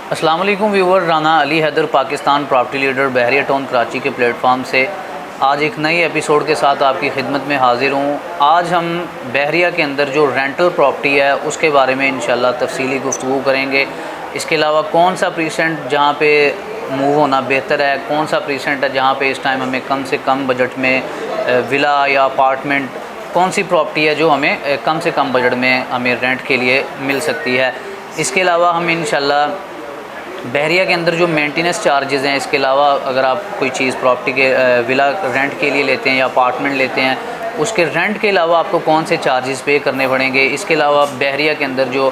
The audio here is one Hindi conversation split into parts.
अस्सलाम वालेकुम viewer, Rana Ali Haider Pakistan property leader Bahria town Karachi के प्लेटफॉर्म से आज एक नई एपिसोड के साथ आपकी खिदमत में हाज़िर हूँ। आज हम बहरिया के अंदर जो रेंटल प्रॉपर्टी है उसके बारे में इंशाल्लाह तफसीली गुफ्तगू करेंगे। इसके अलावा कौन सा प्रीसेंट जहाँ पे मूव होना बेहतर है, कौन सा प्रीसेंट है जहाँ पे इस टाइम हमें कम से कम बजट में विला या अपार्टमेंट, कौन सी प्रॉपर्टी है जो हमें कम से कम बजट में हमें रेंट के लिए मिल सकती है। इसके अलावा हम इंशाल्लाह बहरिया के अंदर जो मेंटेनेंस चार्जेस हैं, इसके अलावा अगर आप कोई चीज़ प्रॉपर्टी के विला रेंट के लिए लेते हैं या अपार्टमेंट लेते हैं, उसके रेंट के अलावा आपको कौन से चार्जेस पे करने पड़ेंगे। इसके अलावा बहरिया के अंदर जो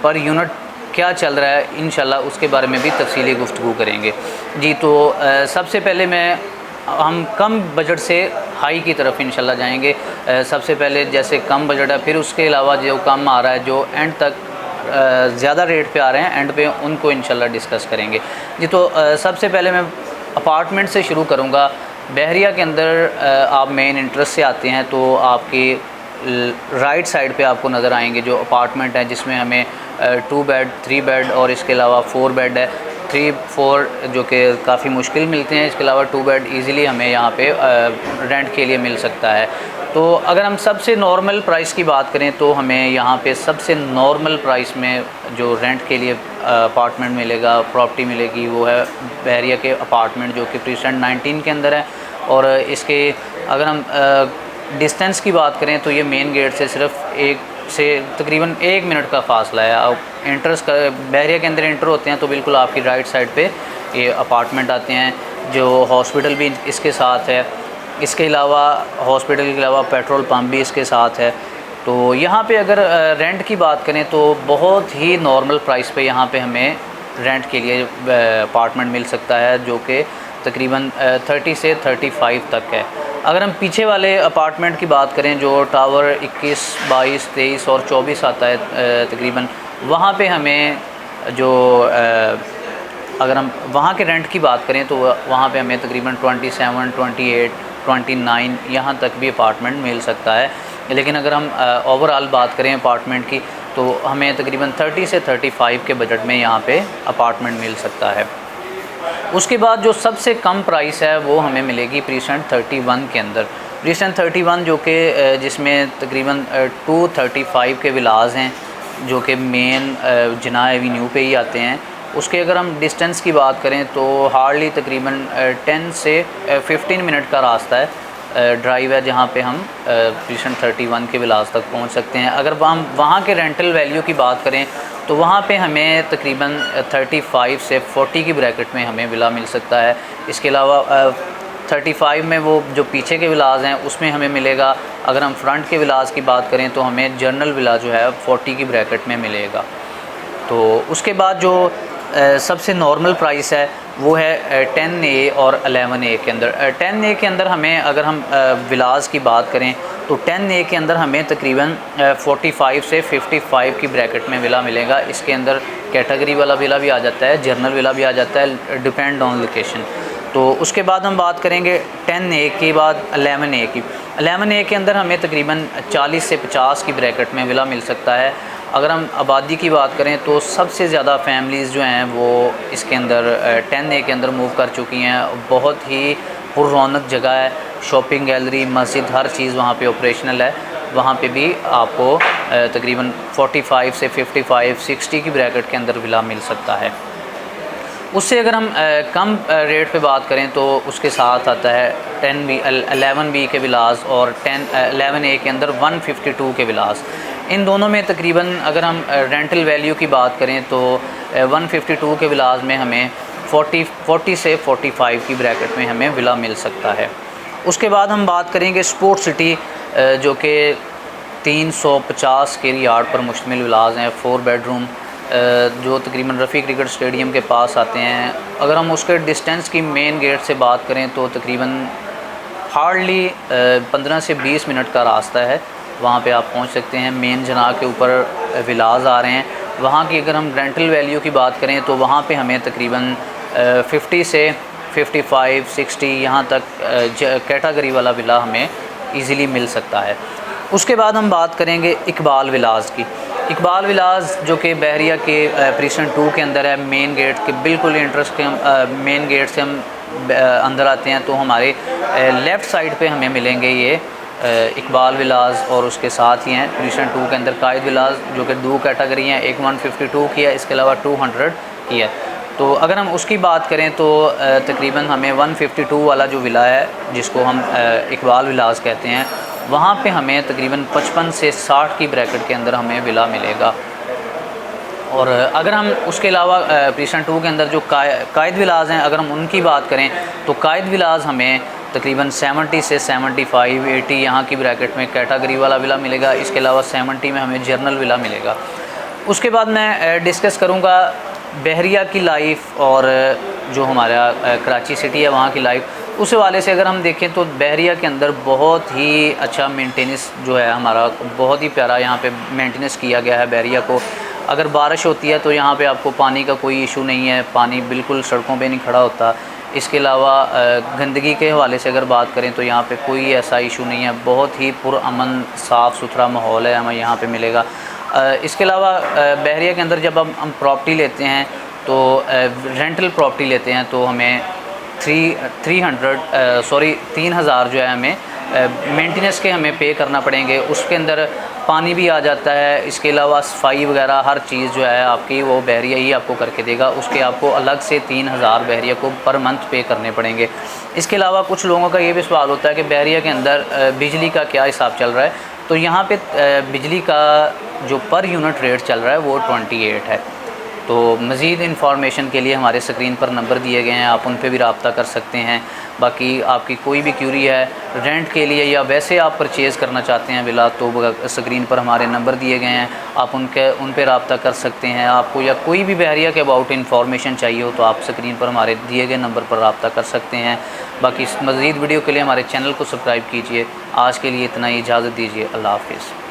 पर यूनिट क्या चल रहा है, इंशाल्लाह उसके बारे में भी तफसीली गुफ्तगू करेंगे। जी, तो सबसे पहले हम कम बजट से हाई की तरफ इंशाल्लाह जाएंगे। सबसे पहले जैसे कम बजट है, फिर उसके अलावा जो कम आ रहा है, जो एंड तक ज़्यादा रेट पे आ रहे हैं, एंड पे उनको इंशाल्लाह डिस्कस करेंगे। जी, तो सबसे पहले मैं अपार्टमेंट से शुरू करूँगा। बहरिया के अंदर आप मेन इंटरेस्ट से आते हैं तो आपकी राइट साइड पे आपको नज़र आएंगे जो अपार्टमेंट हैं, जिसमें हमें 2 बेड 3 बेड और इसके अलावा 4 बेड है। 3-4 जो कि काफ़ी मुश्किल मिलते हैं, इसके अलावा 2 बेड ईज़िली हमें यहाँ पे रेंट के लिए मिल सकता है। तो अगर हम सबसे नॉर्मल प्राइस की बात करें तो हमें यहाँ पे सबसे नॉर्मल प्राइस में जो रेंट के लिए अपार्टमेंट मिलेगा, प्रॉपर्टी मिलेगी, वो है बहरिया के अपार्टमेंट जो कि प्रीसेंट 19 के अंदर है। और इसके अगर हम डिस्टेंस की बात करें तो ये मेन गेट से सिर्फ तकरीबन 1 मिनट का फासला है। आप बहरिया के अंदर एंटर होते हैं तो बिल्कुल आपकी राइट साइड पे ये अपार्टमेंट आते हैं, जो हॉस्पिटल भी इसके साथ है। इसके अलावा हॉस्पिटल के अलावा पेट्रोल पंप भी इसके साथ है। तो यहाँ पे अगर रेंट की बात करें तो बहुत ही नॉर्मल प्राइस पे यहाँ पे हमें रेंट के लिए अपार्टमेंट मिल सकता है, जो कि तकरीबन 30 से 35 तक है। अगर हम पीछे वाले अपार्टमेंट की बात करें जो टावर 21, 22, 23 और 24 आता है तकरीबन, वहाँ पे हमें जो अगर हम वहाँ के रेंट की बात करें तो वहाँ पे हमें तकरीबन 27, 28, 29 यहाँ तक भी अपार्टमेंट मिल सकता है। लेकिन अगर हम ओवरऑल बात करें अपार्टमेंट की तो हमें तकरीबन 30 से 35 के बजट में यहाँ पे अपार्टमेंट मिल सकता है। उसके बाद जो सबसे कम प्राइस है वो हमें मिलेगी प्रीसेंट 31 के अंदर। प्रीसेंट 31 जो कि जिसमें तकरीबन 235 के विलाज हैं, जो कि मेन जिना एवेन्यू पे ही आते हैं। उसके अगर हम डिस्टेंस की बात करें तो हार्डली तकरीबन 10 से 15 मिनट का रास्ता है, ड्राइव है, जहाँ पे हम प्रीसेंट 31 के विलास तक पहुँच सकते हैं। अगर हम वहाँ के रेंटल वैल्यू की बात करें तो वहाँ पे हमें तकरीबन 35 से 40 की ब्रैकेट में हमें विला मिल सकता है। इसके अलावा 35 में वो जो पीछे के विलाज हैं उसमें हमें मिलेगा। अगर हम फ्रंट के विलाज की बात करें तो हमें जनरल विला जो है 40 की ब्रैकेट में मिलेगा। तो उसके बाद जो सबसे नॉर्मल प्राइस है वो है 10A और 11A के अंदर। 10A के अंदर हमें अगर हम विलाज की बात करें तो 10A के अंदर हमें तकरीबन 45 से 55 की ब्रैकेट में विला मिलेगा। इसके अंदर कैटेगरी वाला विला भी आ जाता है, जनरल विला भी आ जाता है, डिपेंड ऑन लोकेशन। तो उसके बाद हम बात करेंगे 10A के बाद 11A की। 11A के अंदर हमें तकरीबन 40 से 50 की ब्रैकेट में विला मिल सकता है। अगर हम आबादी की बात करें तो सबसे ज़्यादा फैमिलीज़ जो हैं वो इसके अंदर 10A के अंदर मूव कर चुकी हैं। बहुत ही पुररौनक जगह है, शॉपिंग गैलरी, मस्जिद, हर चीज़ वहाँ पे ऑपरेशनल है। वहाँ पे भी आपको तकरीबन 45 से 55, 60 की ब्रैकेट के अंदर विला मिल सकता है। उससे अगर हम कम रेट पे बात करें तो उसके साथ आता है 11B के विलास और 11A के अंदर 152 के विलास। इन दोनों में तकरीबन अगर हम रेंटल वैल्यू की बात करें तो 152 के विलास में हमें 40 से 45 की ब्रैकेट में हमें विला मिल सकता है। उसके बाद हम बात करेंगे स्पोर्ट सिटी, जो कि 350 के यार्ड पर मुश्तमिल विलास हैं, 4 बेडरूम, जो तकरीबन रफ़ी क्रिकेट स्टेडियम के पास आते हैं। अगर हम उसके डिस्टेंस की मेन गेट से बात करें तो तकरीबन हार्डली 15 से 20 मिनट का रास्ता है, वहाँ पे आप पहुँच सकते हैं। मेन जना के ऊपर विलाज आ रहे हैं। वहाँ की अगर हम रेंटल वैल्यू की बात करें तो वहाँ पे हमें तकरीबन 50 से 55, 60 यहाँ तक कैटेगरी वाला विला हमें ईज़िली मिल सकता है। उसके बाद हम बात करेंगे इकबाल विलाज की। इकबाल विलास जो कि बहरिया के प्रीसेंट 2 के अंदर है, मेन गेट के बिल्कुल इंट्रेस्ट के हम मेन गेट से हम अंदर आते हैं तो हमारे लेफ़्ट साइड पे हमें मिलेंगे ये इकबाल विलास, और उसके साथ ही हैं प्रीसेंट 2 के अंदर कायद विलास जो कि 2 कैटेगरी हैं, एक 152 की है, इसके अलावा 200 की है। तो अगर हम उसकी बात करें तो तकरीबन हमें 152 वाला जो विला है जिसको हम इकबाल विलास कहते हैं, वहाँ पे हमें तकरीबन 55 से 60 की ब्रैकेट के अंदर हमें विला मिलेगा। और अगर हम उसके अलावा प्रीसेंट 2 के अंदर जो कायद विलास हैं, अगर हम उनकी बात करें तो कायद विलास हमें तकरीबन 70 से 75 80 यहाँ की ब्रैकेट में कैटेगरी वाला विला मिलेगा। इसके अलावा 70 में हमें जर्नल विला मिलेगा। उसके बाद मैं डिस्कस करूँगा बहरिया की लाइफ और जो हमारा कराची सिटी है वहाँ की लाइफ। उस हवाले से अगर हम देखें तो बहरिया के अंदर बहुत ही अच्छा मेंटेनेंस जो है हमारा, बहुत ही प्यारा यहाँ पे मेंटेनेंस किया गया है बहरिया को। अगर बारिश होती है तो यहाँ पे आपको पानी का कोई इशू नहीं है, पानी बिल्कुल सड़कों पे नहीं खड़ा होता। इसके अलावा गंदगी के हवाले से अगर बात करें तो यहाँ पे कोई ऐसा इशू नहीं है, बहुत ही पुरअमन साफ़ सुथरा माहौल है हमें यहाँ पे मिलेगा। इसके अलावा बहरिया के अंदर जब हम प्रॉपर्टी लेते हैं तो रेंटल प्रॉपर्टी लेते हैं तो हमें 3000 जो है हमें मेंटेनेंस के हमें पे करना पड़ेंगे। उसके अंदर पानी भी आ जाता है, इसके अलावा सफाई वगैरह हर चीज़ जो है आपकी वो बहरिया ही आपको करके देगा। उसके आपको अलग से 3000 बहरिया को पर मंथ पे करने पड़ेंगे। इसके अलावा कुछ लोगों का ये भी सवाल होता है कि बहरिया के अंदर बिजली का क्या हिसाब चल रहा है, तो यहाँ पे बिजली का जो पर यूनिट रेट चल रहा है वो 28 है। तो मज़ीद इंफॉर्मेशन के लिए हमारे स्क्रीन पर नंबर दिए गए हैं, आप उन पे भी रब्ता कर सकते हैं। बाकी आपकी कोई भी क्यूरी है रेंट के लिए या वैसे आप परचेज़ करना चाहते हैं विला, तो स्क्रीन पर हमारे नंबर दिए गए हैं, आप उन पे रब्ता कर सकते हैं। आपको या कोई भी बहरिया के अबाउट इंफॉर्मेशन चाहिए हो तो आप स्क्रीन पर हमारे दिए गए नंबर पर रब्ता कर सकते हैं। बाकी मज़ीद वीडियो के लिए हमारे चैनल को सब्सक्राइब कीजिए। आज के लिए इतना ही, इजाज़त दीजिए। अल्लाह हाफ़िज़।